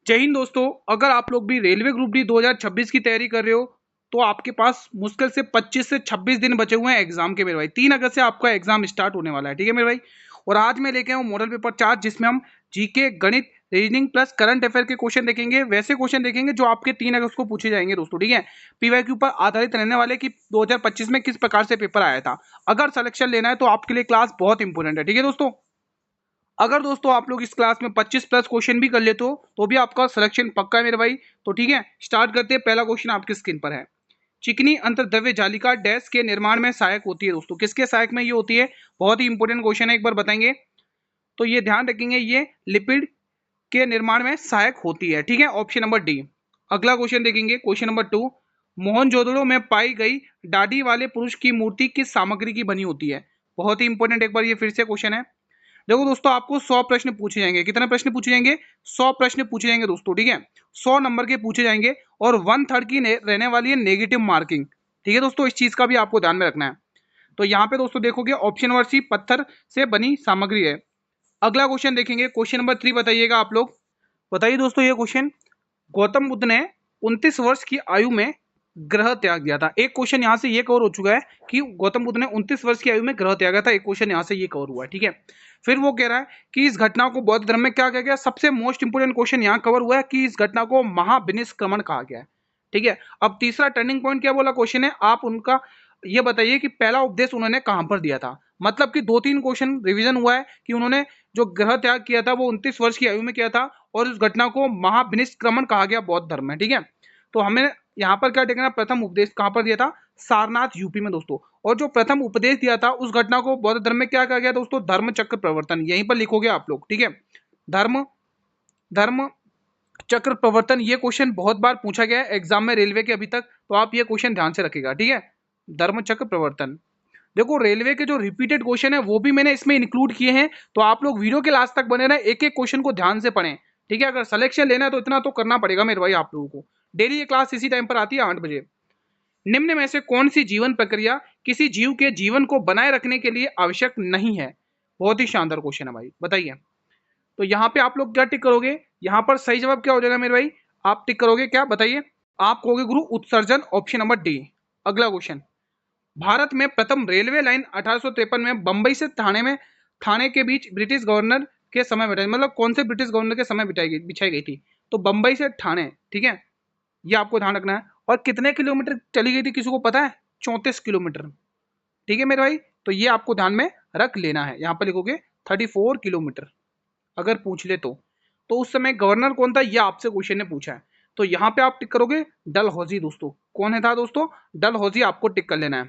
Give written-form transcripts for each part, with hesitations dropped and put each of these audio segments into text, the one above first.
जय हिंद दोस्तों। अगर आप लोग भी रेलवे ग्रुप डी 2026 की तैयारी कर रहे हो तो आपके पास मुश्किल से 25 से 26 दिन बचे हुए हैं एग्जाम के मेरे भाई। 3 अगस्त से आपका एग्जाम स्टार्ट होने वाला है, ठीक है मेरे भाई। और आज मैं लेके आया हूँ मॉडल पेपर 4 जिसमें हम जीके, गणित, रीजनिंग प्लस करंट अफेयर के क्वेश्चन देखेंगे। वैसे क्वेश्चन देखेंगे जो आपके 3 अगस्त को पूछे जाएंगे दोस्तों, ठीक है। पीवाई के ऊपर आधारित रहने वाले कि 2025 में किस प्रकार से पेपर आया था। अगर सिलेक्शन लेना है तो आपके लिए क्लास बहुत इंपॉर्टेंट है, ठीक है दोस्तों। अगर दोस्तों आप लोग इस क्लास में 25 प्लस क्वेश्चन भी कर लेते हो तो भी आपका सिलेक्शन पक्का है मेरे भाई। तो ठीक है, स्टार्ट करते हैं। पहला क्वेश्चन आपकी स्क्रीन पर है। चिकनी अंतर्द्रव्य जालिका डैश के निर्माण में सहायक होती है दोस्तों। किसके सहायक में ये होती है? बहुत ही इंपॉर्टेंट क्वेश्चन है, एक बार बताएंगे तो ये ध्यान रखेंगे, ये लिपिड के निर्माण में सहायक होती है, ठीक है। Option number D. अगला क्वेश्चन देखेंगे, क्वेश्चन नंबर 2। मोहनजोदड़ो में पाई गई दाढ़ी वाले पुरुष की मूर्ति किस सामग्री की बनी होती है? बहुत ही इंपॉर्टेंट, एक बार ये फिर से क्वेश्चन है। देखो दोस्तों, आपको 100 प्रश्न पूछे जाएंगे। कितने प्रश्न पूछे जाएंगे? 100 प्रश्न पूछे जाएंगे दोस्तों, ठीक है। 100 नंबर के पूछे जाएंगे और 1/3 की रहने वाली है नेगेटिव मार्किंग, ठीक है दोस्तों। इस चीज का भी आपको ध्यान में रखना है। तो यहाँ पे दोस्तों देखोगे ऑप्शन नंबर सी पत्थर से बनी सामग्री है। अगला क्वेश्चन देखेंगे, क्वेश्चन नंबर 3 बताइएगा आप लोग। बताइए दोस्तों ये क्वेश्चन। गौतम बुद्ध ने 29 वर्ष की आयु में ग्रह त्याग दिया था। एक क्वेश्चन यहाँ से ये कवर हो चुका है कि गौतम बुद्ध ने 29 वर्ष की आयु में ग्रह त्यागा था। एक क्वेश्चन यहाँ से ये कवर हुआ है, ठीक है। फिर वो कह रहा है कि इस घटना को बौद्ध धर्म में क्या कहा गया। सबसे मोस्ट इंपोर्टेंट क्वेश्चन यहाँ कवर हुआ है कि इस घटना को महाविनिष्क्रमण कहा गया है, ठीक है। अब तीसरा टर्निंग पॉइंट क्या बोला क्वेश्चन है, आप उनका ये बताइए कि पहला उपदेश उन्होंने कहां पर दिया था। मतलब कि 2-3 क्वेश्चन रिवीजन हुआ है कि उन्होंने जो ग्रह त्याग किया था वो 29 वर्ष की आयु में किया था और उस घटना को महाविनिष्क्रमण कहा गया बौद्ध धर्म में, ठीक है। तो हमें यहाँ पर क्या देखना, प्रथम उपदेश कहां पर दिया था? सारनाथ यूपी में दोस्तों। और जो प्रथम उपदेश दिया था उस घटना को बौद्ध धर्म में क्या कहा गया दोस्तों? धर्म चक्र प्रवर्तन। यहीं पर लिखोगे आप लोग, ठीक है। धर्म धर्म चक्र प्रवर्तन, ये क्वेश्चन बहुत बार पूछा गया है एग्जाम में रेलवे के अभी तक, तो आप ये क्वेश्चन ध्यान से रखिएगा, ठीक है। धर्म चक्र प्रवर्तन। देखो रेलवे के जो रिपीटेड क्वेश्चन है वो भी मैंने इसमें इंक्लूड किए हैं, तो आप लोग वीडियो के लास्ट तक बने रहे, एक एक क्वेश्चन को ध्यान से पढ़ें, ठीक है। अगर सिलेक्शन लेना है तो इतना तो करना पड़ेगा मेरे भाई आप लोगों को। डेली ये क्लास इसी टाइम पर आती है 8 बजे। निम्न में से कौन सी जीवन प्रक्रिया किसी जीव के जीवन को बनाए रखने के लिए आवश्यक नहीं है? बहुत ही शानदार क्वेश्चन है भाई, बताइए। तो यहाँ पे आप लोग क्या टिक करोगे? यहाँ पर सही जवाब क्या हो जाएगा मेरे भाई? आप टिक करोगे क्या, बताइए। आप कहोगे गुरु उत्सर्जन, ऑप्शन नंबर डी। अगला क्वेश्चन। भारत में प्रथम रेलवे लाइन 1853 में बंबई से थाने के बीच ब्रिटिश गवर्नर के समय बिठाई, मतलब कौन से ब्रिटिश गवर्नर के समय बिछाई गई थी? तो बंबई से ठाणे, ठीक है। ये आपको ध्यान रखना है। और कितने किलोमीटर चली गई थी किसी को पता है? 34 किलोमीटर, ठीक है मेरे भाई। तो ये आपको ध्यान में रख लेना है। यहाँ पर लिखोगे 34 किलोमीटर अगर पूछ ले तो उस समय गवर्नर कौन था ये आपसे क्वेश्चन ने पूछा है। तो यहाँ पे आप टिक करोगे डलहौजी दोस्तों। कौन है था दोस्तों? डलहौजी, आपको टिक कर लेना है,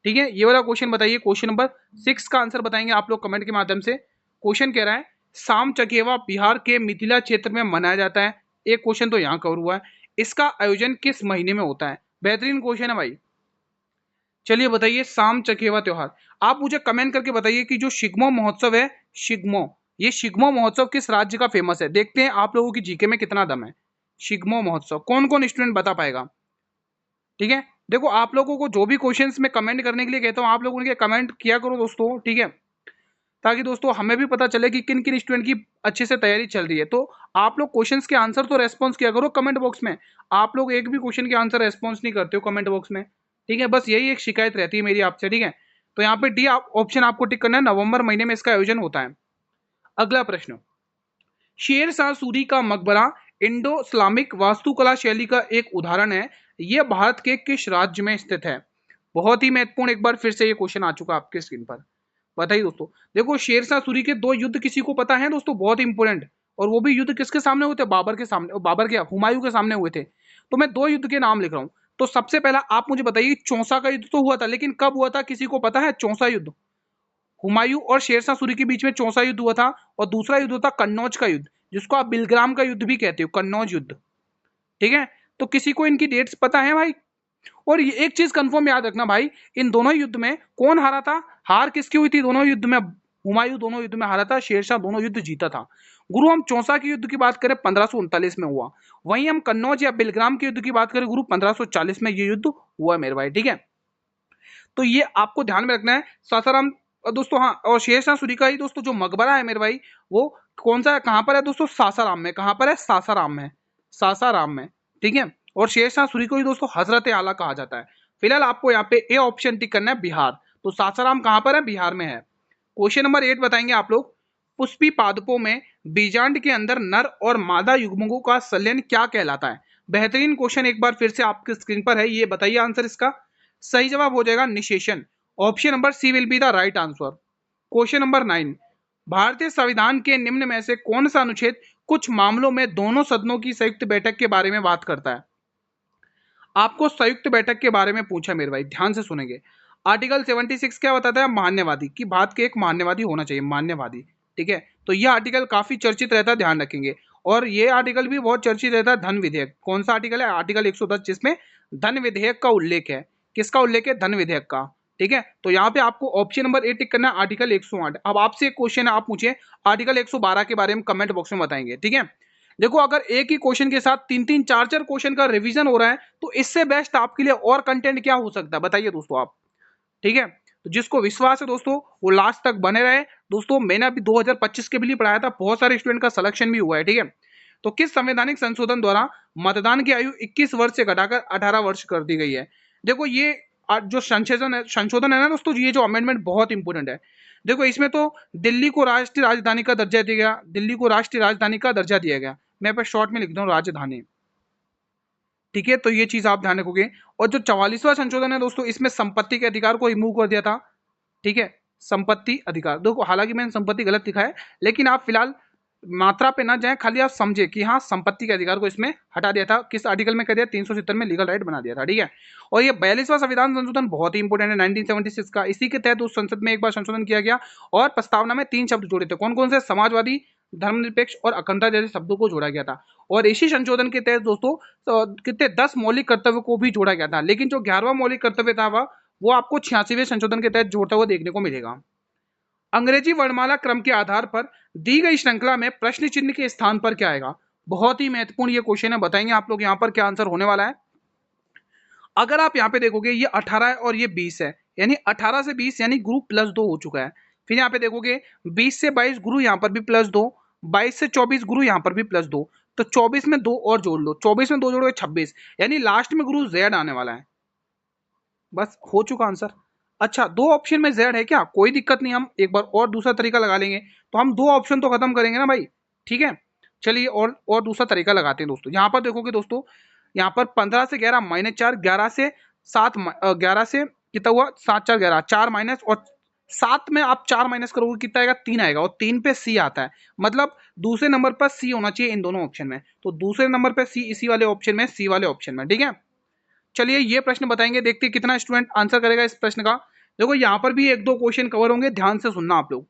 ठीक है। ये वाला क्वेश्चन बताइए। क्वेश्चन नंबर 6 का आंसर बताएंगे आप लोग कमेंट के माध्यम से। क्वेश्चन कह रहा है साम चकेवा बिहार के मिथिला क्षेत्र में मनाया जाता है। एक क्वेश्चन तो यहाँ कवर हुआ है। इसका आयोजन किस महीने में होता है? बेहतरीन क्वेश्चन है भाई। चलिए बताइए, साम चकेवा त्योहार। आप मुझे कमेंट करके बताइए कि जो शिग्मो महोत्सव है, ये शिग्मो महोत्सव किस राज्य का फेमस है? देखते हैं आप लोगों की जीके में कितना दम है। शिग्मो महोत्सव कौन कौन स्टूडेंट बता पाएगा? ठीक है, देखो आप लोगों को जो भी क्वेश्चंस में कमेंट करने के लिए कहता हूँ आप लोग उनके कमेंट किया करो दोस्तों, ठीक है। ताकि दोस्तों हमें भी पता चले कि किन किन स्टूडेंट की अच्छे से तैयारी चल रही है। तो आप लोग क्वेश्चंस के आंसर तो रेस्पॉन्स किया करो कमेंट बॉक्स में। आप लोग एक भी क्वेश्चन के आंसर रेस्पॉन्स नहीं करते हो कमेंट बॉक्स में, ठीक है। बस यही एक शिकायत रहती है मेरी आपसे, ठीक है। तो यहाँ पे डी ऑप्शन आपको टिक करना है, नवंबर महीने में इसका आयोजन होता है। अगला प्रश्न। शेर शाह सूरी का मकबरा इंडो इस्लामिक वास्तुकला शैली का एक उदाहरण है। यह भारत के किस राज्य में स्थित है? बहुत ही महत्वपूर्ण, एक बार फिर से ये क्वेश्चन आ चुका आपके स्क्रीन पर। बताइए दोस्तों। देखो शेर शाह सूरी के 2 युद्ध किसी को पता है दोस्तों? बहुत इंपोर्टेंट। और वो भी युद्ध किसके सामने हुए थे? बाबर के सामने, बाबर के हुमायूं के सामने हुए थे। तो मैं 2 युद्ध के नाम लिख रहा हूं। तो सबसे पहला आप मुझे बताइए, चौसा का युद्ध तो हुआ था, लेकिन कब हुआ था किसी को पता है? चौसा युद्ध हुमायूं और शेरशाह सूरी के बीच में चौसा युद्ध हुआ था। और दूसरा युद्ध होता कन्नौज का युद्ध, जिसको आप बिलग्राम का युद्ध भी कहते हो, कन्नौज युद्ध, ठीक है। तो किसी को इनकी डेट्स पता है भाई? और ये एक चीज कंफर्म याद रखना भाई, इन दोनों युद्ध में कौन हारा था? हार किसकी हुई थी दोनों युद्ध में? हुमायूं दोनों युद्ध में हारा था, शेरशाह दोनों युद्ध जीता था। गुरु हम चौसा के युद्ध की बात करें 1539 में हुआ। वहीं हम कन्नौज या बिलग्राम के युद्ध की बात करें गुरु 1540 में ये युद्ध हुआ है मेरे भाई, ठीक है। तो ये आपको ध्यान में रखना है। सासाराम दोस्तों, हाँ, और शेरशाह सूरी का ही दोस्तों जो मकबरा है मेरे भाई, वो कौन सा, कहां पर है दोस्तों, सासाराम में। कहां पर है, सासाराम में, सासाराम में, ठीक है। और शेरशाह सूरी को ही दोस्तों हजरत आला कहा जाता है। फिलहाल आपको यहाँ पे ए ऑप्शन टिक करना है, बिहार। तो सासाराम कहां पर है, बिहार में है। क्वेश्चन नंबर 8 बताएंगे आप लोग, पुष्पी पादपों में बीजांड के अंदर नर और मादा युग्मकों का संलयन क्या कहलाता है। बेहतरीन क्वेश्चन, एक बार फिर से आपके स्क्रीन पर है, ये बताइए आंसर इसका। सही जवाब हो जाएगा निषेचन। Option number C will be the right answer. Question number 9, भारतीय संविधान के निम्न में से कौन सा अनुच्छेद कुछ मामलों में दोनों सदनों की संयुक्त बैठक के बारे में बात करता है। आपको संयुक्त बैठक के बारे में पूछा मेरे भाई, ध्यान से सुनेंगे। आर्टिकल 76 क्या बताता है, मान्यवादी की बात के एक मान्यवादी होना चाहिए, मान्यवादी, ठीक है। तो यह आर्टिकल काफी चर्चित रहता है, ध्यान रखेंगे। और ये आर्टिकल भी बहुत चर्चित रहता है, धन विधेयक। कौन सा आर्टिकल है, आर्टिकल 110, जिसमें धन विधेयक का उल्लेख है। किसका उल्लेख है, धन विधेयक का, ठीक है। तो यहाँ पे आपको ऑप्शन नंबर ए टिक करना है, आर्टिकल 108। अब आपसे एक क्वेश्चन है, आप पूछिए आर्टिकल 112 के बारे में, कमेंट बॉक्स में बताएंगे, ठीक है। देखो अगर एक ही क्वेश्चन के साथ 3-3 4-4 क्वेश्चन का रिवीजन हो रहा है, तो इससे बेस्ट आपके लिए और कंटेंट क्या हो सकता है, बताइए दोस्तों आप, ठीक है। तो जिसको विश्वास है दोस्तों वो लास्ट तक बने रहे। दोस्तों मैंने अभी 2025 के भी लिए पढ़ाया था, बहुत सारे स्टूडेंट का सिलेक्शन भी हुआ है, ठीक है। तो किस संवैधानिक संशोधन द्वारा मतदान की आयु 21 वर्ष से घटाकर 18 वर्ष कर दी गई है। देखो ये जो संशोधन है ना दोस्तों, ये जो अमेंडमेंट बहुत इंपॉर्टेंट है। देखो इसमें तो दिल्ली को राष्ट्रीय राजधानी का दर्जा दिया गया, दिल्ली को राष्ट्रीय राजधानी का दर्जा दिया गया। मैं पे शॉर्ट में लिख दूं राजधानी, ठीक है। तो ये चीज आप ध्यान रखोगे। और जो 44वां संशोधन है दोस्तों, इसमें संपत्ति के अधिकार को रिमूव कर दिया था, ठीक है। संपत्ति अधिकार, देखो हालांकि मैंने संपत्ति गलत लिखा है, लेकिन आप फिलहाल मात्रा पे ना जाएं, खाली आप समझे कि हाँ संपत्ति के अधिकार को इसमें हटा दिया था। किस आर्टिकल में कर दिया, 370 में लीगल राइट बना दिया था, ठीक है। और ये 42वां संविधान संशोधन बहुत ही इंपॉर्टेंट है, 1976 का। इसी के तहत उस संसद में एक बार संशोधन किया गया और प्रस्तावना में 3 शब्द जोड़े थे। कौन कौन से, समाजवादी, धर्मनिरपेक्ष और अखंडता जैसे शब्दों को जोड़ा गया था। और इसी संशोधन के तहत दोस्तों कितने 10 मौलिक कर्तव्यों को भी जोड़ा गया था। लेकिन जो 11वां मौलिक कर्तव्य था वो आपको 86वें संशोधन के तहत जोड़ता हुआ देखने को मिलेगा। अंग्रेजी वर्णमाला क्रम के आधार पर दी गई श्रृंखला में प्रश्न चिन्ह के स्थान पर क्या आएगा। बहुत ही महत्वपूर्ण ये क्वेश्चन है, बताएंगे आप लोग यहाँ पर क्या आंसर होने वाला है। अगर आप यहाँ पे देखोगे ये 18 है और ये 20 है, यानी 18 से 20 यानी गुरु +2 हो चुका है। फिर यहाँ पे देखोगे 20 से 22 गुरु यहाँ पर भी +2, 22 से 24 गुरु यहाँ पर भी +2। तो 24 में 2 और जोड़ लो, 24 में 2 जोड़ोगे 26, यानी लास्ट में गुरु Z आने वाला है। बस हो चुका आंसर। अच्छा 2 ऑप्शन में Z है क्या, कोई दिक्कत नहीं, हम एक बार और दूसरा तरीका लगा लेंगे। तो हम 2 ऑप्शन तो खत्म करेंगे ना भाई, ठीक है। चलिए और दूसरा तरीका लगाते हैं दोस्तों। यहाँ पर देखोगे दोस्तों, यहाँ पर 15 से 11 -4, 11 से 7, 11 से कितना हुआ 7 4 11, 4 माइनस, और 7 में आप 4 माइनस करोगे कितना आएगा, 3 आएगा। और 3 पे C आता है, मतलब दूसरे नंबर पर C होना चाहिए इन दोनों ऑप्शन में। तो दूसरे नंबर पे C, इसी वाले ऑप्शन में, C वाले ऑप्शन में, ठीक है। चलिए ये प्रश्न बताएंगे, देखते हैं कितना स्टूडेंट आंसर करेगा इस प्रश्न का। देखो यहाँ पर भी 1-2 क्वेश्चन कवर होंगे, ध्यान से सुनना आप लोग।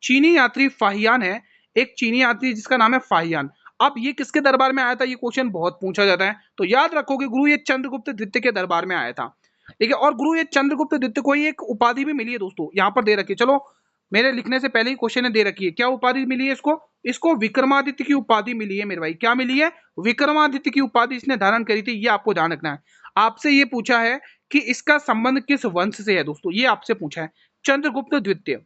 चीनी यात्री फाहियान है, एक चीनी यात्री जिसका नाम है फाहियान। अब ये किसके दरबार में आया था, ये क्वेश्चन बहुत पूछा जाता है। तो याद रखोगे गुरु ये चंद्रगुप्त द्वितीय के दरबार में आया था, ठीक है। और गुरु ये चंद्रगुप्त द्वितीय को ही एक उपाधि भी मिली है दोस्तों, यहाँ पर दे रखी है। चलो मेरे लिखने से पहले ही क्वेश्चन दे रखी है, क्या उपाधि मिली है इसको, इसको विक्रमादित्य की उपाधि मिली है मेरे भाई। क्या मिली है, विक्रमादित्य की उपाधि इसने धारण करी थी, ये आपको ध्यान रखना है। आपसे ये पूछा है कि इसका संबंध किस वंश से है दोस्तों, ये आपसे पूछा है, चंद्रगुप्त द्वितीय।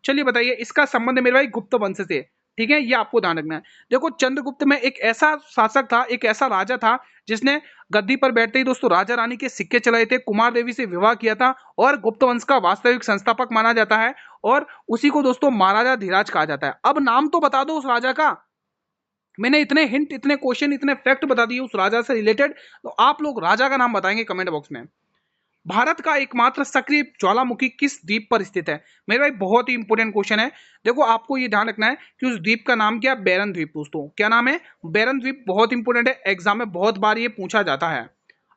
चलिए बताइए इसका संबंध मेरे भाई गुप्त वंश से, ठीक है, ये आपको ध्यान रखना है। देखो चंद्रगुप्त में एक ऐसा शासक था, एक ऐसा राजा था जिसने गद्दी पर बैठते ही दोस्तों राजा रानी के सिक्के चलाए थे, कुमार देवी से विवाह किया था, और गुप्त वंश का वास्तविक संस्थापक माना जाता है। और उसी को दोस्तों महाराजा धीराज कहा जाता है। अब नाम तो बता दो उस राजा का, मैंने इतने हिंट, इतने क्वेश्चन, इतने फैक्ट बता दिए उस राजा से रिलेटेड, तो आप लोग राजा का नाम बताएंगे कमेंट बॉक्स में। भारत का एकमात्र सक्रिय ज्वालामुखी किस द्वीप पर स्थित है। मेरे भाई बहुत ही इंपॉर्टेंट क्वेश्चन है। देखो आपको ये ध्यान रखना है कि उस द्वीप का नाम क्या है, बैरन द्वीप दोस्तों। क्या नाम है, बैरन द्वीप। बहुत इंपॉर्टेंट है, एग्जाम में बहुत बार ये पूछा जाता है।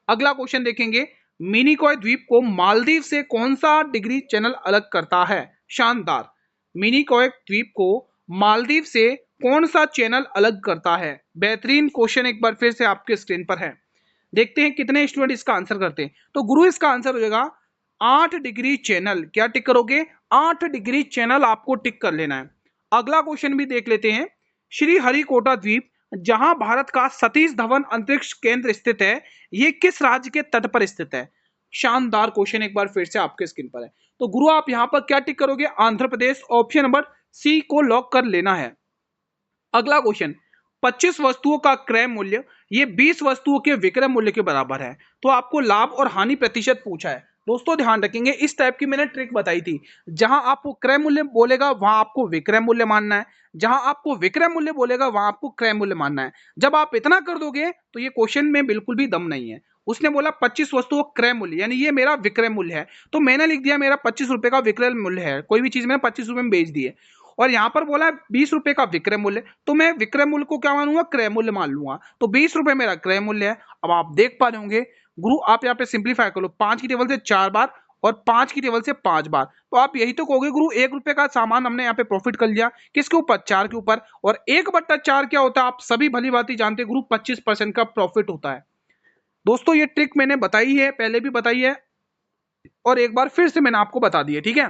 अगला क्वेश्चन देखेंगे, मिनिकॉय द्वीप को मालदीव से कौन सा डिग्री चैनल अलग करता है। शानदार, मिनिकॉय द्वीप को मालदीव से कौन सा चैनल अलग करता है। बेहतरीन क्वेश्चन एक बार फिर से आपके स्क्रीन पर है, देखते हैं कितने स्टूडेंट इसका आंसर करते हैं। तो गुरु इसका आंसर हो जाएगा 8 डिग्री चैनल। क्या टिक करोगे, 8 डिग्री चैनल आपको टिक कर लेना है। अगला क्वेश्चन भी देख लेते हैं, श्री हरिकोटा द्वीप जहां भारत का सतीश धवन अंतरिक्ष केंद्र स्थित है, ये किस राज्य के तट पर स्थित है। शानदार क्वेश्चन एक बार फिर से आपके स्क्रीन पर है। तो गुरु आप यहां पर क्या टिक करोगे, आंध्र प्रदेश। ऑप्शन नंबर सी को लॉक कर लेना है। अगला क्वेश्चन, 25 वस्तुओं का क्रय मूल्य ये 20 वस्तुओं के विक्रय मूल्य के बराबर है, तो आपको लाभ और हानि प्रतिशत पूछा है। दोस्तों ध्यान रखेंगे, इस टाइप की मैंने ट्रिक बताई थी, जहां आपको क्रय मूल्य बोलेगा वहां आपको विक्रय मूल्य मानना है, जहां आपको विक्रय मूल्य बोलेगा वहां आपको क्रय मूल्य मानना है। जब आप इतना कर दोगे तो ये क्वेश्चन में बिल्कुल भी दम नहीं है। उसने बोला 25 वस्तुओं क्रय मूल्य, यानी ये मेरा विक्रय मूल्य है, तो मैंने लिख दिया मेरा 25 रुपए का विक्रय मूल्य है, कोई भी चीज मैंने 25 रुपए में बेच दी है। और यहां पर बोला 20 रुपए का विक्रय मूल्य, तो मैं विक्रय मूल्य को क्या मानूंगा, क्रय मूल्य मान लूंगा, तो 20 रुपए मेरा क्रय मूल्य है। अब आप देख पा रहे होंगे गुरु, आप यहाँ पे सिंप्लीफाई कर लो, 5 की टेबल से 4 बार और 5 की टेबल से 5 बार, तो आप यही तो कहोगे गुरु 1 रुपए का सामान हमने यहाँ पे प्रॉफिट कर लिया, किसके ऊपर, 4 के ऊपर। और 1/4 क्या होता है, आप सभी भली भांति जानते हैं गुरु, 25% का प्रॉफिट होता है। दोस्तों ये ट्रिक मैंने बताई है, पहले भी बताई है, और एक बार फिर से मैंने आपको बता दी है, ठीक है।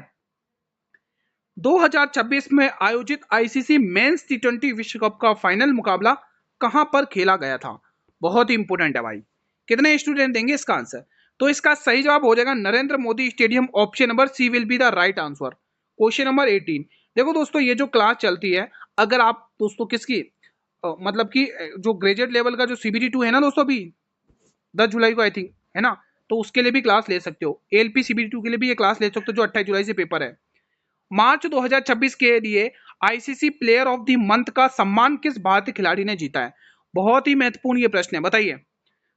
2026 में आयोजित आईसीसी मेंस टी20 विश्व कप का फाइनल मुकाबला कहां पर खेला गया था? बहुत ही इंपॉर्टेंट है भाई, कितने स्टूडेंट देंगे इसका आंसर? तो इसका सही जवाब हो जाएगा Narendra Modi stadium, option number C will be the right answer. Question number 18, देखो दोस्तों ये जो क्लास चलती है, अगर आप दोस्तों किसकी मतलब कि जो ग्रेजुएट लेवल का जो CBT 2 है ना दोस्तों, अभी 10 जुलाई को आई थिंक है ना, तो उसके लिए भी क्लास ले सकते हो। एलपी CBT 2 के लिए भी ये क्लास ले सकते हो, जो 28 जुलाई से पेपर है। मार्च 2026 के लिए ICC player of the month का सम्मान किस भारतीय खिलाड़ी ने जीता है? बहुत ही महत्वपूर्ण ये प्रश्न है, बताइए।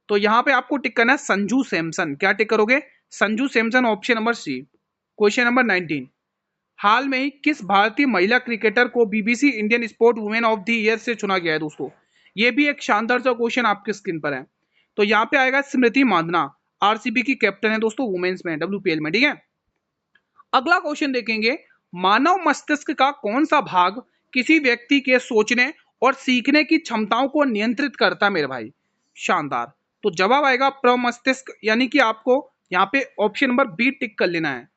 तो यहां पे आपको टिक करना है संजू सैमसन। क्या टिक करोगे? Sanju Samson, option number C. Question number 19, हाल में ही किस भारतीय महिला क्रिकेटर को BBC Indian sport women of the year से चुना गया है? दोस्तों ये भी एक शानदार सा क्वेश्चन आपके स्क्रीन पर है। तो यहाँ पे आएगा स्मृति मांधना, आरसीबी की कैप्टन है दोस्तों वुमेन्स में, WPL में, ठीक है। अगला क्वेश्चन देखेंगे, मानव मस्तिष्क का कौन सा भाग किसी व्यक्ति के सोचने और सीखने की क्षमताओं को नियंत्रित करता है मेरे भाई? शानदार। तो जवाब आएगा प्रमस्तिष्क, यानी कि आपको यहाँ पे ऑप्शन नंबर बी टिक कर लेना है।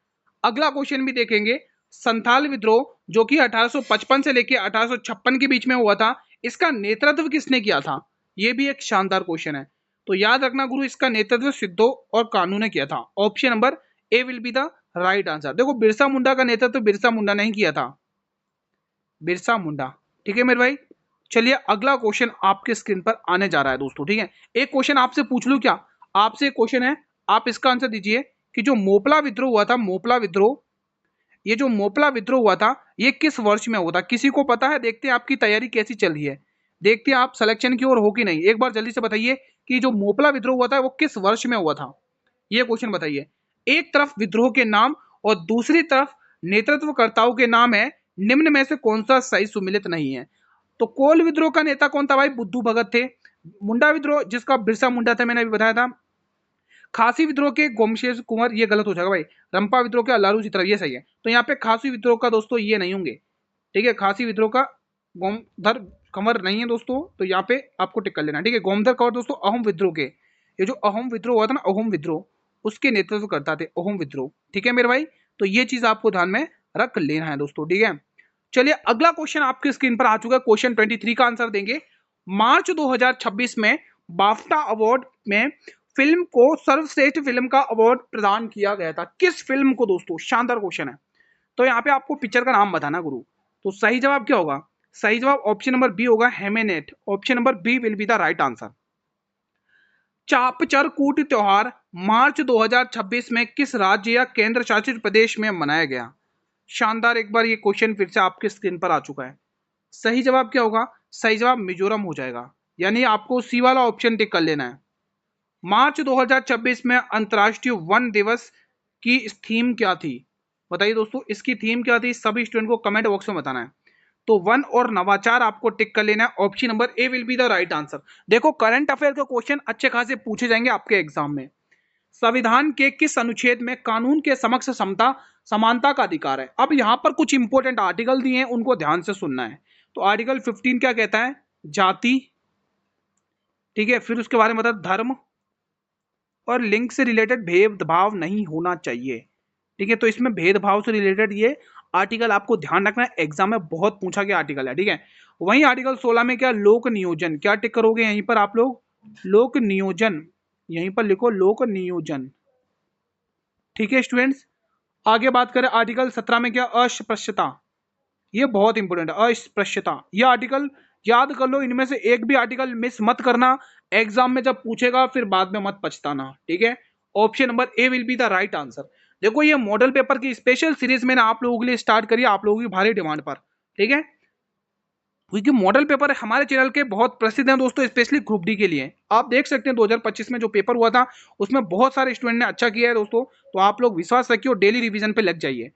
अगला क्वेश्चन भी देखेंगे, संथाल विद्रोह जो कि 1855 से लेकर 1856 के बीच में हुआ था, इसका नेतृत्व किसने किया था? यह भी एक शानदार क्वेश्चन है। तो याद रखना गुरु, इसका नेतृत्व सिद्धो और कानू ने किया था। Option number A will be the right answer. देखो बिरसा मुंडा का नेतृत्व बिरसा मुंडा ने ही किया था, बिरसा मुंडा, ठीक है मेरे भाई। चलिए अगला क्वेश्चन आपके स्क्रीन पर आने जा रहा है दोस्तों, ठीक है। एक क्वेश्चन आपसे पूछ लूं क्या? आपसे एक क्वेश्चन है, आप इसका आंसर दीजिए कि जो मोपला विद्रोह हुआ था, मोपला विद्रोह, ये जो मोपला विद्रोह हुआ था ये किस वर्ष में हुआ था? किसी को पता है? देखते हैं आपकी तैयारी कैसी चल रही है, देखते हैं आप सिलेक्शन की ओर हो कि नहीं। एक बार जल्दी से बताइए कि जो मोपला विद्रोह हुआ था वो किस वर्ष में हुआ था, ये क्वेश्चन बताइए। एक तरफ विद्रोह के नाम और दूसरी तरफ नेतृत्वकर्ताओं के नाम है, निम्न में से कौन सा सही सुमिलित नहीं है? तो कोल विद्रोह का नेता कौन था भाई? बुद्धू भगत थे। मुंडा विद्रोह जिसका बिरसा मुंडा था, मैंने अभी बताया था। खासी विद्रोह के गोमशेष कुंवर, ये गलत हो जाएगा भाई। रंपा विद्रोह के अलारू चित्रा, ये सही है। तो यहाँ पे खासी विद्रोह का दोस्तों ये नहीं होंगे, ठीक है। खासी विद्रोह का गोमधर कंवर नहीं है दोस्तों, तो यहाँ पे आपको टिक कर लेना, ठीक है। गोमधर कंवर दोस्तों अहोम विद्रोह के, ये जो अहोम विद्रोह हुआ था ना, अहोम विद्रोह, उसके नेतृत्व करता थे अहोम विद्रोह, ठीक है मेरे भाई। तो ये चीज आपको ध्यान में रख लेना है दोस्तों, ठीक है। चलिए अगला क्वेश्चन आपके स्क्रीन पर आ चुका है, क्वेश्चन 23 का आंसर देंगे। मार्च 2026 में बाफ्टा अवार्ड में फिल्म को सर्वश्रेष्ठ फिल्म का अवार्ड प्रदान किया गया था, किस फिल्म को दोस्तों? शानदार क्वेश्चन है। तो यहाँ पे आपको पिक्चर का नाम बताना गुरु। तो सही जवाब क्या होगा? सही जवाब ऑप्शन नंबर बी होगा, हेमेनेट। Option number B will be the right answer. चापचरकूट त्योहार मार्च 2026 में किस राज्य या केंद्र शासित प्रदेश में मनाया गया? शानदार, एक बार ये क्वेश्चन फिर से आपके स्क्रीन पर आ चुका है। सही जवाब क्या होगा? सही जवाब मिजोरम हो जाएगा, यानी आपको सी वाला ऑप्शन टिक कर लेना है। मार्च 2026 में अंतर्राष्ट्रीय वन दिवस की थीम क्या थी? बताइए दोस्तों, इसकी थीम क्या थी? सभी स्टूडेंट को कमेंट बॉक्स में बताना है। तो वन और नवाचार आपको टिक कर लेना है, option number A will be the right answer. देखो करंट अफेयर के क्वेश्चन अच्छे खासे पूछे जाएंगे आपके एग्जाम में। संविधान के किस अनुच्छेद में कानून के समक्ष समता समानता का अधिकार है? अब यहां पर कुछ इंपॉर्टेंट आर्टिकल दिए हैं, उनको ध्यान से सुनना है। तो आर्टिकल 15 क्या कहता है? जाति, ठीक है। फिर उसके बारे में बता, धर्म और लिंग से रिलेटेड भेदभाव नहीं होना चाहिए, ठीक है। तो इसमें भेदभाव से रिलेटेड ये आर्टिकल आपको ध्यान रखना है, एग्जाम में बहुत पूछा गया आर्टिकल है, ठीक है। वहीं आर्टिकल 16 में क्या? लोक नियोजन। क्या टिक करोगे यहीं पर आप लोग? लोक नियोजन, यहीं पर लिखो लोक नियोजन, ठीक है स्टूडेंट्स। आगे बात करें आर्टिकल 17 में क्या? अस्पृश्यता, ये बहुत इंपॉर्टेंट है, अस्पृश्यता। यह आर्टिकल याद कर लो, इनमें से एक भी आर्टिकल मिस मत करना, एग्जाम में जब पूछेगा फिर बाद में मत पछताना, ठीक है। Option number A will be the right answer. देखो ये मॉडल पेपर की स्पेशल सीरीज मैंने आप लोगों के लिए स्टार्ट करी, आप लोगों की भारी डिमांड पर, ठीक है, क्योंकि मॉडल पेपर हमारे चैनल के बहुत प्रसिद्ध हैं दोस्तों, स्पेशली ग्रुप डी के लिए। आप देख सकते हैं 2025 में जो पेपर हुआ था उसमें बहुत सारे स्टूडेंट ने अच्छा किया है दोस्तों, तो आप लोग विश्वास रखिए और डेली रिवीजन पे लग जाइए।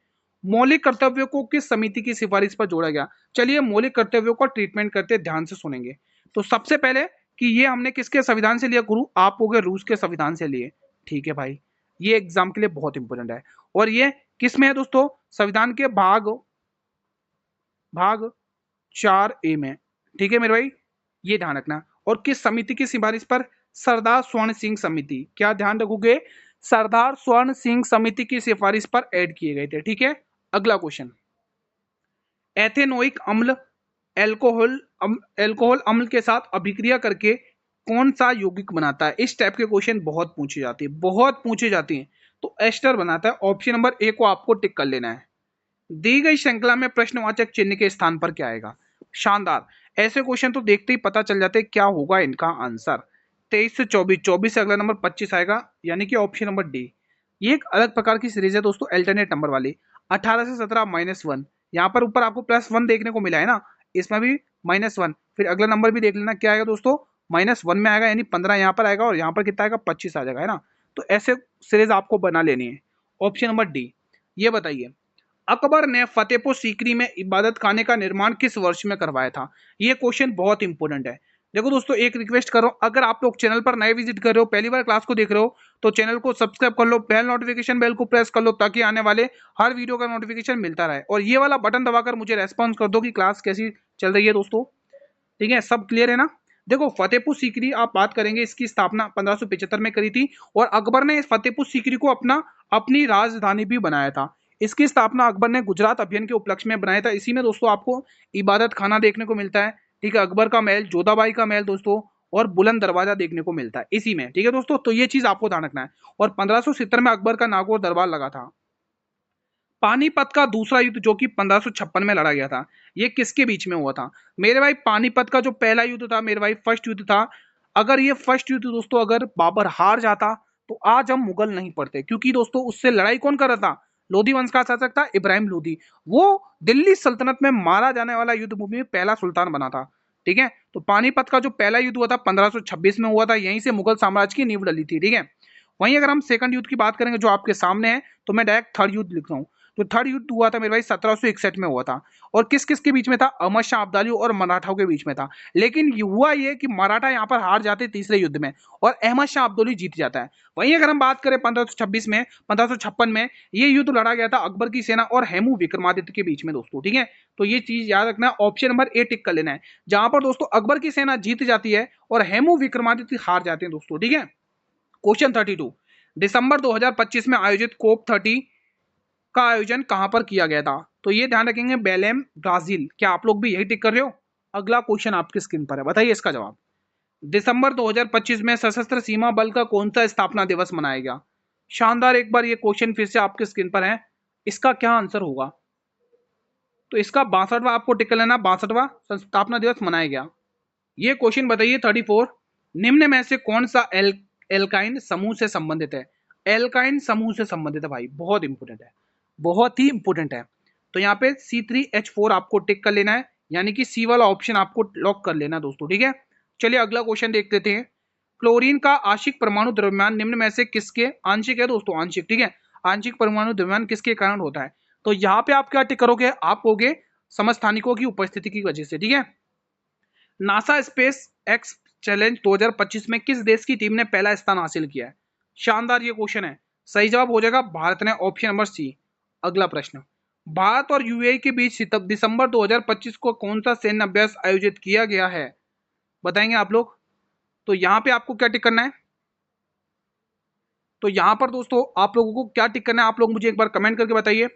मौलिक कर्तव्यों को किस समिति की सिफारिश पर जोड़ा गया? चलिए मौलिक कर्तव्यों का ट्रीटमेंट करते ध्यान से सुनेंगे। तो सबसे पहले कि ये हमने किसके संविधान से लिया गुरु? आप हो गए रूस के संविधान से लिए, ठीक है भाई, ये एग्जाम के लिए बहुत इंपॉर्टेंट है। और ये किस में है दोस्तों? संविधान के भाग भाग 4A में, ठीक है मेरे भाई, ये ध्यान रखना। और किस समिति की सिफारिश पर? सरदार स्वर्ण सिंह समिति, क्या ध्यान रखोगे? सरदार स्वर्ण सिंह समिति की सिफारिश पर ऐड किए गए थे, ठीक है। अगला क्वेश्चन, एथेनोइक अम्ल एल्कोहल अम्ल के साथ अभिक्रिया करके कौन सा यौगिक बनाता है? इस टाइप के क्वेश्चन बहुत पूछे जाते हैं, बहुत पूछे जाते हैं। तो एस्टर बनाता है। ऑप्शन नंबर ए को आपको टिक कर लेना है। दी गई श्रृंखला में प्रश्नवाचक चिन्ह के स्थान पर क्या आएगा? शानदार, ऐसे क्वेश्चन तो देखते ही पता चल जाते हैं क्या होगा इनका आंसर। 23 से 24, 24 से अगला नंबर 25 आएगा, यानी कि ऑप्शन नंबर डी। ये एक अलग प्रकार की सीरीज है दोस्तों, अल्टरनेट नंबर वाली। 18 से 17 -1, यहाँ पर ऊपर आपको +1 देखने को मिला है ना, इसमें भी -1। फिर अगला नंबर भी देख लेना क्या आएगा दोस्तों, -1 में आएगा, यानी 15 यहाँ पर आएगा और यहाँ पर कितना आएगा, 25 आ जाएगा, है ना। तो ऐसे सीरीज आपको बना लेनी है। Option number D. ये बताइए, अकबर ने फतेहपुर सीकरी में इबादत खाने का निर्माण किस वर्ष में करवाया था? ये क्वेश्चन बहुत इंपॉर्टेंट है। देखो दोस्तों, एक रिक्वेस्ट कर रहा हूं, अगर आप लोग चैनल पर नए विजिट कर रहे हो, पहली बार क्लास को देख रहे हो, तो चैनल को सब्सक्राइब कर लो, बेल नोटिफिकेशन बेल को प्रेस कर लो, ताकि आने वाले हर वीडियो का नोटिफिकेशन मिलता रहे। और ये वाला बटन दबाकर मुझे रेस्पॉन्स कर दो कि क्लास कैसी चल रही है दोस्तों, ठीक है, सब क्लियर है ना। देखो फतेहपुर सीकरी आप बात करेंगे, इसकी स्थापना 1575 में करी थी, और अकबर ने इस फतेहपुर सीकरी को अपनी राजधानी भी बनाया था। इसकी स्थापना अकबर ने गुजरात अभियान के उपलक्ष्य में बनाया था। इसी में दोस्तों आपको इबादत खाना देखने को मिलता है, ठीक है, अकबर का महल, जोधाबाई का महल दोस्तों, और बुलंद दरवाजा देखने को मिलता है इसी में, ठीक है दोस्तों। तो ये चीज आपको ध्यान रखना है। और 1570 में अकबर का नागौर दरबार लगा था। पानीपत का दूसरा युद्ध जो कि 1556 में लड़ा गया था, ये किसके बीच में हुआ था? मेरे भाई पानीपत का जो पहला युद्ध था मेरे भाई, फर्स्ट युद्ध था। अगर ये फर्स्ट युद्ध दोस्तों अगर बाबर हार जाता तो आज हम मुगल नहीं पड़ते, क्योंकि दोस्तों उससे लड़ाई कौन कर रहा था? लोधी वंश का शासक था इब्राहिम लोधी। वो दिल्ली सल्तनत में मारा जाने वाला युद्ध भूमि में पहला सुल्तान बना था, ठीक है। तो पानीपत का जो पहला युद्ध हुआ था 1526 में हुआ था, यहीं से मुगल साम्राज्य की नींव डली थी, ठीक है। वहीं अगर हम सेकंड युद्ध की बात करेंगे जो आपके सामने है, तो मैं डायरेक्ट थर्ड युद्ध लिख रहा हूँ। तो थर्ड युद्ध हुआ था मेरे भाई 1761 में हुआ था। और किस किस के बीच में था? अहमद शाह अब्दाली और मराठाओं के बीच में था। लेकिन हुआ ये कि मराठा यहाँ पर हार जाते तीसरे युद्ध में, और अहमद शाह अब्दाली जीत जाता है। वहीं अगर हम बात करें 1526 में, 1556 में ये युद्ध लड़ा गया था अकबर की सेना और हेमू विक्रमादित्य के बीच में दोस्तों, ठीक है। तो ये चीज याद रखना, ऑप्शन नंबर ए टिक कर लेना है, जहां पर दोस्तों अकबर की सेना जीत जाती है और हेमू विक्रमादित्य हार जाते हैं दोस्तों, ठीक है। क्वेश्चन 32, दिसंबर 2025 में आयोजित कोप 30 का आयोजन कहां पर किया गया था? तो ये ध्यान रखेंगे, बेलेम ब्राजील। क्या आप लोग भी यही टिक कर रहे हो? अगला क्वेश्चन आपकी स्क्रीन पर है, बताइए इसका जवाब। दिसंबर 2025 में सशस्त्र सीमा बल का कौन सा स्थापना दिवस मनाया गया? शानदार, एक बार ये क्वेश्चन फिर से आपके स्क्रीन पर है, इसका क्या आंसर होगा? तो इसका 62वां आपको टिक कर लेना, 62वां स्थापना दिवस मनाया गया। ये क्वेश्चन बताइए 34, निम्न में से कौन सा एल्काइन समूह से संबंधित है? एल्काइन समूह से संबंधित है भाई, बहुत इंपोर्टेंट है, बहुत ही इंपोर्टेंट है। तो यहाँ पे C3H4 आपको टिक कर लेना है, यानी कि सी वाला ऑप्शन आपको लॉक कर लेना है दोस्तों, ठीक है। चलिए अगला क्वेश्चन देख लेते हैं। क्लोरीन का आंशिक परमाणु द्रव्यमान निम्न में से किसके, आंशिक है दोस्तों, आंशिक, ठीक है, आंशिक परमाणु द्रव्यमान किसके कारण होता है? तो यहाँ पे आप क्या टिक करोगे? आप होगे समस्थानिकों की उपस्थिति की वजह से, ठीक है। नासा स्पेस एक्स चैलेंज 2025 में किस देश की टीम ने पहला स्थान हासिल किया है? शानदार, ये क्वेश्चन है, सही जवाब हो जाएगा भारत ने, ऑप्शन नंबर सी। अगला प्रश्न, भारत और यूएई के बीच दिसंबर 2025 को कौन सा सैन्य अभ्यास आयोजित किया गया है? बताएंगे आप लोग। तो यहाँ पे आपको क्या टिक करना है? तो यहाँ पर दोस्तों आप लोगों को क्या टिक करना है, आप लोग मुझे एक बार कमेंट करके बताइए।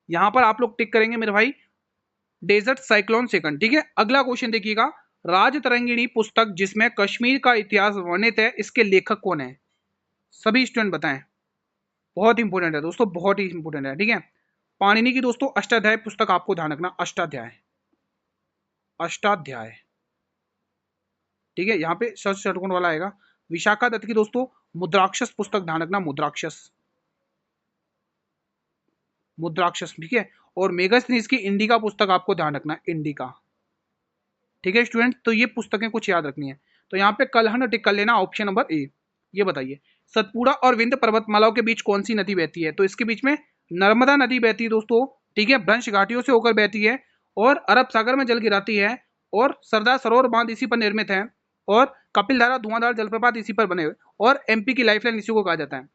यहाँ पर आप लोग टिक करेंगे मेरे भाई डेजर्ट साइक्लोन सेकंड, ठीक है। अगला क्वेश्चन देखिएगा, राज तरंगिणी पुस्तक जिसमें कश्मीर का इतिहास वर्णित है, इसके लेखक कौन है? सभी स्टूडेंट बताएं, बहुत इंपॉर्टेंट है दोस्तों, बहुत ही इंपॉर्टेंट है, ठीक है। पाणिनि की दोस्तों अष्टाध्याय पुस्तक आपको ध्यान रखना, अष्टाध्याय। अष्टाध्याय, ठीक है, यहाँ पे शस्त्र षटकोण वाला आएगा। विशाखा दत्त की दोस्तों मुद्राक्षस पुस्तक ध्यान रखना, मुद्राक्षस, मुद्राक्षस, ठीक है। और मेगास्थनीज की इंडिका पुस्तक आपको ध्यान रखना, इंडिका, ठीक है स्टूडेंट। तो ये पुस्तकें कुछ याद रखनी है। तो यहाँ पे कलहन टिक कर लेना, ऑप्शन नंबर ए। ये बताइए सतपुड़ा और विंध्य पर्वतमालाओं के बीच कौन सी नदी बहती है? तो इसके बीच में नर्मदा नदी बहती है दोस्तों, ठीक है, भ्रंश घाटियों से होकर बहती है और अरब सागर में जल गिराती है। और सरदार सरोवर बांध इसी पर निर्मित है और कपिलधारा धुआंधार जलप्रपात इसी पर बने हुए और एमपी की लाइफलाइन इसी को कहा जाता है।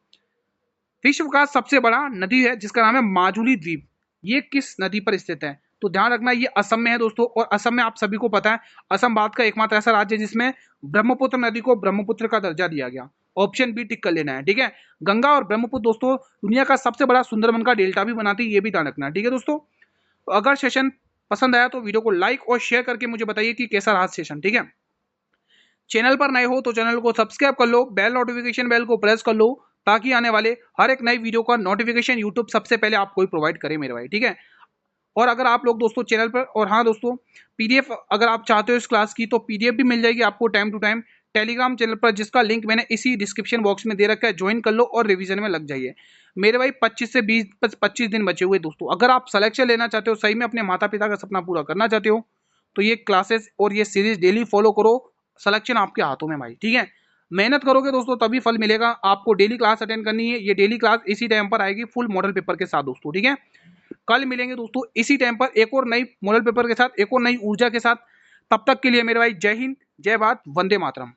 विश्व का सबसे बड़ा नदी है जिसका नाम है माजुली द्वीप, ये किस नदी पर स्थित है? तो ध्यान रखना ये असम में है दोस्तों। और असम में आप सभी को पता है असम भारत का एकमात्र ऐसा राज्य है जिसमें ब्रह्मपुत्र नदी को ब्रह्मपुत्र का दर्जा दिया गया। ऑप्शन बी टिक कर लेना है, ठीक है। गंगा और ब्रह्मपुत्र दोस्तों दुनिया का सबसे बड़ा सुंदरबन का डेल्टा भी बनाती है, ये भी ध्यान रखना है, ठीक है दोस्तों। तो अगर सेशन पसंद आया तो वीडियो को लाइक और शेयर करके मुझे बताइए कि कैसा रहा सेशन, ठीक है। चैनल पर नए हो तो चैनल को सब्सक्राइब कर लो, बेल नोटिफिकेशन बेल को प्रेस कर लो ताकि आने वाले हर एक नई वीडियो का नोटिफिकेशन यूट्यूब सबसे पहले आपको ही प्रोवाइड करे मेरे भाई, ठीक है। और अगर आप लोग दोस्तों चैनल पर, और हाँ दोस्तों पीडीएफ अगर आप चाहते हो इस क्लास की तो पीडीएफ भी मिल जाएगी आपको time to time Telegram channel पर, जिसका लिंक मैंने इसी डिस्क्रिप्शन बॉक्स में दे रखा है। ज्वाइन कर लो और रिवीजन में लग जाइए मेरे भाई। 25 से 25 दिन बचे हुए दोस्तों। अगर आप सिलेक्शन लेना चाहते हो, सही में अपने माता पिता का सपना पूरा करना चाहते हो, तो ये क्लासेस और ये सीरीज डेली फॉलो करो। सिलेक्शन आपके हाथों में भाई, ठीक है। मेहनत करोगे दोस्तों तभी फल मिलेगा। आपको डेली क्लास अटेंड करनी है, ये डेली क्लास इसी टाइम पर आएगी फुल मॉडल पेपर के साथ दोस्तों, ठीक है। कल मिलेंगे दोस्तों इसी टाइम पर एक और नई मॉडल पेपर के साथ, एक और नई ऊर्जा के साथ। तब तक के लिए मेरे भाई जय हिंद, जय भारत, वंदे मातरम।